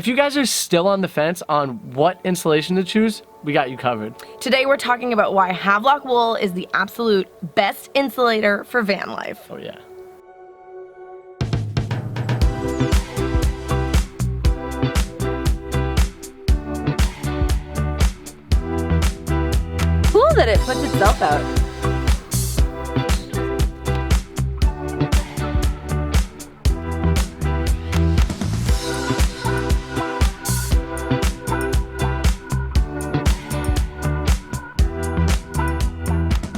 If you guys are still on the fence on what insulation to choose, we got you covered. Today we're talking about why Havelock Wool is the absolute best insulator for van life. Oh yeah. Cool that it puts itself out.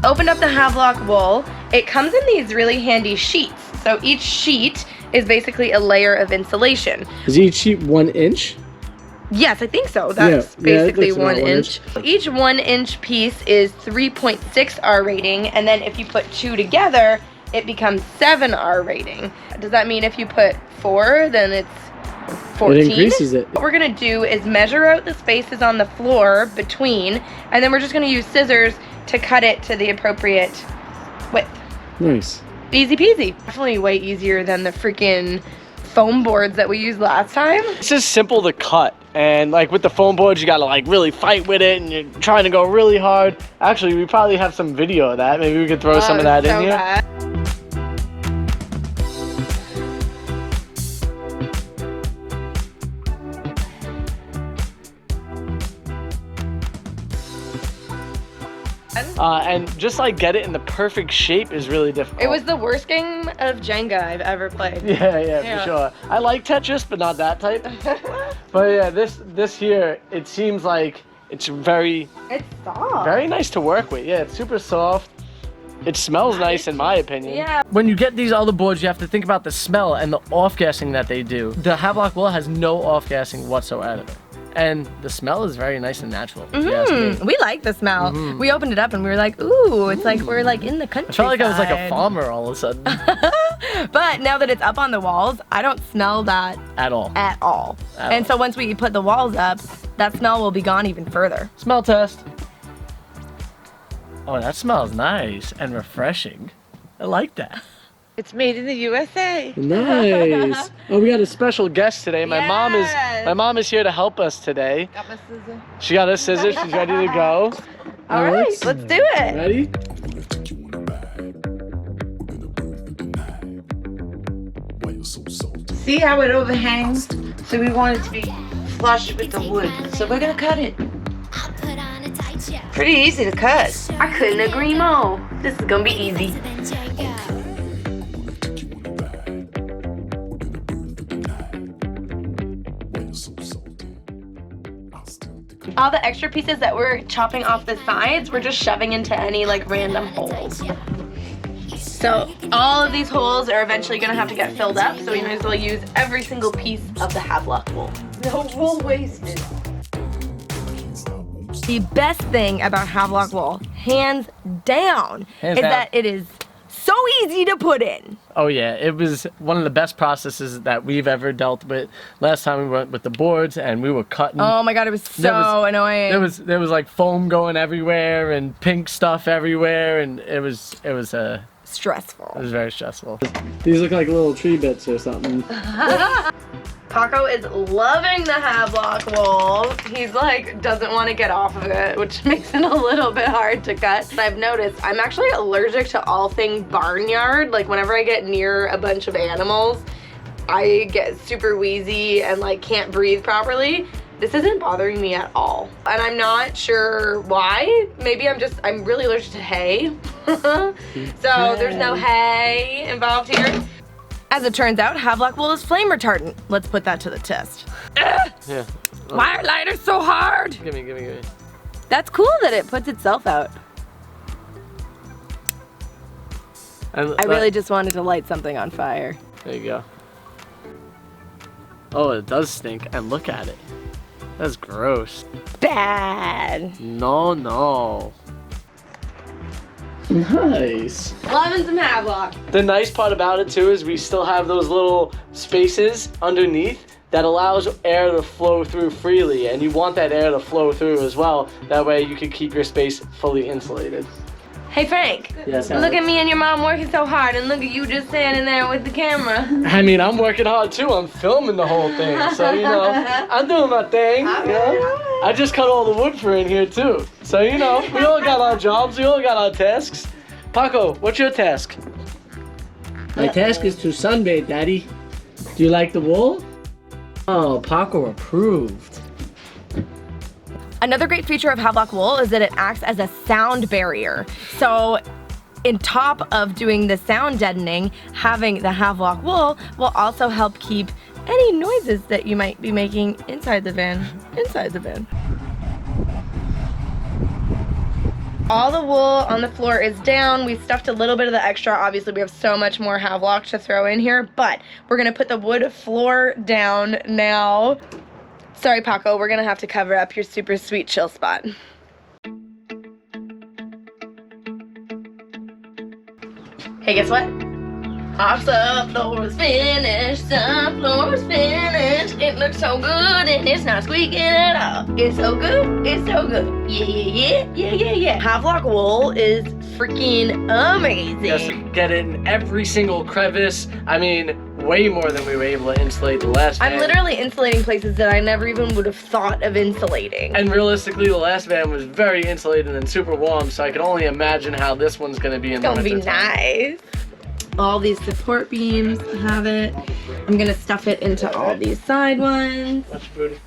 Opened up the Havelock Wool. It comes in these really handy sheets. So each sheet is basically a layer of insulation. Is each sheet 1 inch? Yes, I think so. That's basically 1 inch. Each 1 inch piece is 3.6 R rating, and then if you put 2 together, it becomes 7 R rating. Does that mean if you put 4, then it's 14? It increases it. What we're gonna do is measure out the spaces on the floor between, and then we're just gonna use scissors to cut it to the appropriate width. Nice. Easy peasy. Definitely way easier than the freaking foam boards that we used last time. It's just simple to cut, and like with the foam boards you gotta like really fight with it and you're trying to go really hard. Actually, we probably have some video of that. Maybe we could throw some of that in here. Bad. And just like get it in the perfect shape is really difficult. It was the worst game of Jenga I've ever played. Yeah, for sure. I like Tetris, but not that type. But yeah, this here, it seems like it's soft. very nice to work with. Yeah, it's super soft. It smells nice in my opinion. Yeah. When you get these other boards, you have to think about the smell and the off-gassing that they do. The Havelock Wool has no off-gassing whatsoever. And the smell is very nice and natural. if you ask me. We like the smell. We opened it up and we were like, ooh, it's like we're like in the country. I felt like I was like a farmer all of a sudden. But now that it's up on the walls, I don't smell that At all. And so once we put the walls up, that smell will be gone even further. Smell test. Oh, that smells nice and refreshing. I like that. It's made in the USA. Nice. Oh, we got a special guest today. My mom is here to help us today. Got my scissors. She got her scissors. She's ready to go. All right, let's do it. Ready? See how it overhangs? So we want it to be flush with the wood. So we're gonna cut it. Pretty easy to cut. I couldn't agree more. This is gonna be easy. All the extra pieces that we're chopping off the sides, we're just shoving into any like random holes. So all of these holes are eventually gonna have to get filled up, so we might as well use every single piece of the Havelock Wool. No wool wasted. The best thing about Havelock Wool, hands down, is that it is so easy to put in. Oh yeah, it was one of the best processes that we've ever dealt with. Last time we went with the boards and we were cutting. Oh my god, it was so annoying. There was like foam going everywhere and pink stuff everywhere, and it was stressful. It was very stressful. These look like little tree bits or something. Paco is loving the Havelock Wool. He's like, doesn't want to get off of it, which makes it a little bit hard to cut. I've noticed I'm actually allergic to all things barnyard. Like whenever I get near a bunch of animals, I get super wheezy and like can't breathe properly. This isn't bothering me at all. And I'm not sure why. Maybe I'm really allergic to hay. So there's no hay involved here. As it turns out, Havelock Wool is flame retardant. Let's put that to the test. Yeah. Why are lighters so hard? Give me. That's cool that it puts itself out. I really just wanted to light something on fire. There you go. Oh, it does stink, and look at it. That's gross. Bad. No. Nice. Loving some Havelock. The nice part about it too is we still have those little spaces underneath that allows air to flow through freely, and you want that air to flow through as well. That way you can keep your space fully insulated. Hey Frank, Yes, look at me and your mom working so hard, and look at you just standing there with the camera. I mean, I'm working hard too. I'm filming the whole thing, so you know, I'm doing my thing. You know? I just cut all the wood for in here too, so you know, we all got our jobs, we all got our tasks. Paco, what's your task? My task is to sunbathe, Daddy. Do you like the wool? Oh, Paco approved. Another great feature of Havelock Wool is that it acts as a sound barrier. So, in top of doing the sound deadening, having the Havelock Wool will also help keep any noises that you might be making inside the van. All the wool on the floor is down. We stuffed a little bit of the extra. Obviously, we have so much more Havelock to throw in here, but we're gonna put the wood floor down now. Sorry, Paco, we're gonna have to cover up your super sweet chill spot. Hey, guess what? Our subfloor is finished, subfloor is finished. It looks so good and it's not squeaking at all. It's so good, it's so good. Yeah. Havelock Wool is freaking amazing. Yes, get it in every single crevice. I mean, way more than we were able to insulate the last van. I'm literally insulating places that I never even would have thought of insulating. And realistically, the last van was very insulated and super warm, so I can only imagine how this one's gonna be in the winter. It's gonna be nice. All these support beams have it. I'm gonna stuff it into all these side ones. Much food.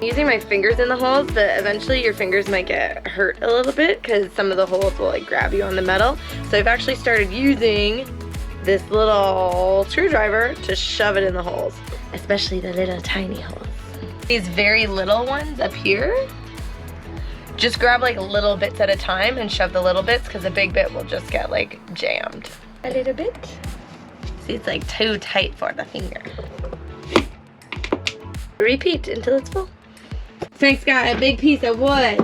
Using my fingers in the holes, but eventually your fingers might get hurt a little bit because some of the holes will like grab you on the metal. So I've actually started using this little screwdriver to shove it in the holes, especially the little tiny holes. These very little ones up here, just grab like little bits at a time and shove the little bits because the big bit will just get like jammed. A little bit. See, it's like too tight for the finger. Repeat until it's full. Frank's got a big piece of wood.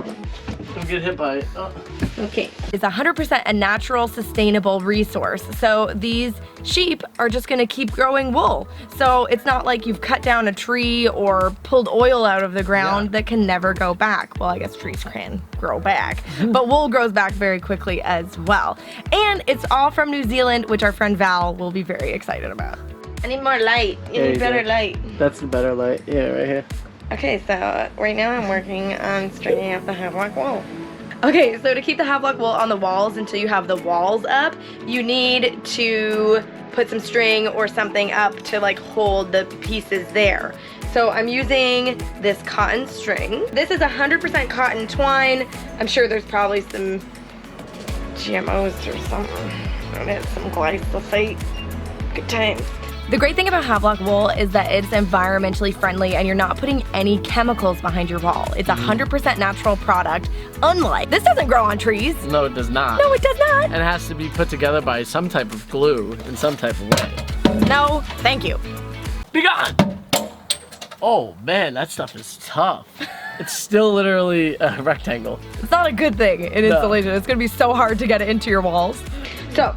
Don't get hit by it. Oh. Okay. It's 100% a natural, sustainable resource. So these sheep are just gonna keep growing wool. So it's not like you've cut down a tree or pulled oil out of the ground that can never go back. Well, I guess trees can grow back, but wool grows back very quickly as well. And it's all from New Zealand, which our friend Val will be very excited about. I need more light. You need better light. That's the better light. Yeah, right here. Okay, so right now I'm working on stringing up the Havelock Wool. Okay, so to keep the Havelock Wool on the walls until you have the walls up, you need to put some string or something up to like hold the pieces there. So I'm using this cotton string. This is 100% cotton twine. I'm sure there's probably some GMOs or something. And it's some glyphosate. Good times. The great thing about Havelock Wool is that it's environmentally friendly and you're not putting any chemicals behind your wall. It's a 100% natural product, unlike, this doesn't grow on trees. No, it does not. No, it does not. And it has to be put together by some type of glue in some type of way. No, thank you. Be gone! Oh man, that stuff is tough. It's still literally a rectangle. It's not a good thing in installation. It's gonna be so hard to get it into your walls. So,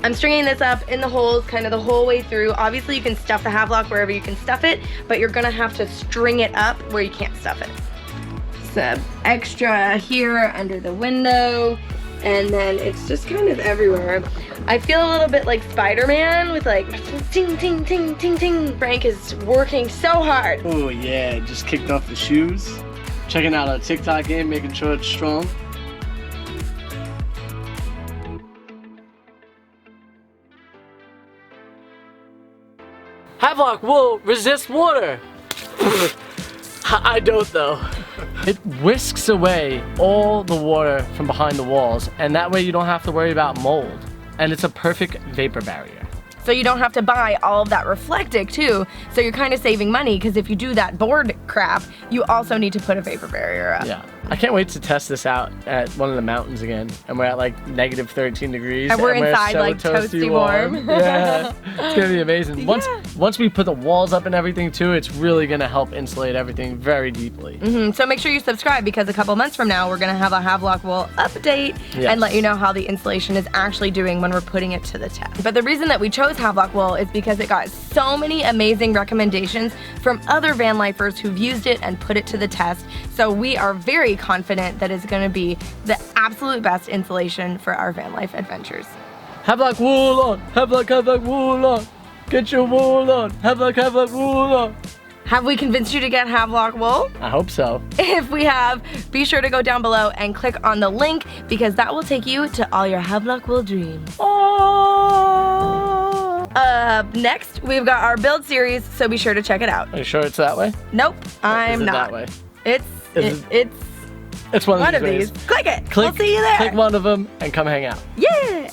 I'm stringing this up in the holes kind of the whole way through. Obviously you can stuff the Havelock wherever you can stuff it, but you're gonna have to string it up where you can't stuff it. Some extra here under the window, and then it's just kind of everywhere. I feel a little bit like Spider-Man with like ting, ting, ting, ting, ting. Frank is working so hard. Oh yeah, just kicked off the shoes. Checking out our TikTok game, making sure it's strong. Havelock Wool resists water. I don't though. It whisks away all the water from behind the walls, and that way you don't have to worry about mold. And it's a perfect vapor barrier. So you don't have to buy all of that Reflectic too, so you're kind of saving money because if you do that board crap, you also need to put a vapor barrier up. Yeah. I can't wait to test this out at one of the mountains again. And we're at like negative 13 degrees. And we're inside so like toasty warm. Yeah, it's gonna be amazing. Once we put the walls up and everything too, it's really gonna help insulate everything very deeply. So make sure you subscribe because a couple months from now we're gonna have a Havelock Wool update and let you know how the insulation is actually doing when we're putting it to the test. But the reason that we chose Havelock Wool is because it got so many amazing recommendations from other van lifers who've used it and put it to the test. So we are very confident that it's gonna be the absolute best insulation for our van life adventures. Havelock Wool on! Havelock Wool on! Get your wool on! Havelock Wool on! Have we convinced you to get Havelock Wool? I hope so. If we have, be sure to go down below and click on the link because that will take you to all your Havelock Wool dreams. Oh! Next, we've got our build series, so be sure to check it out. Are you sure it's that way? Nope, I'm Is it not. that way? It's It's one one of of these these. ways. Click it. Click, We'll see you there. Click one of them and come hang out. Yeah.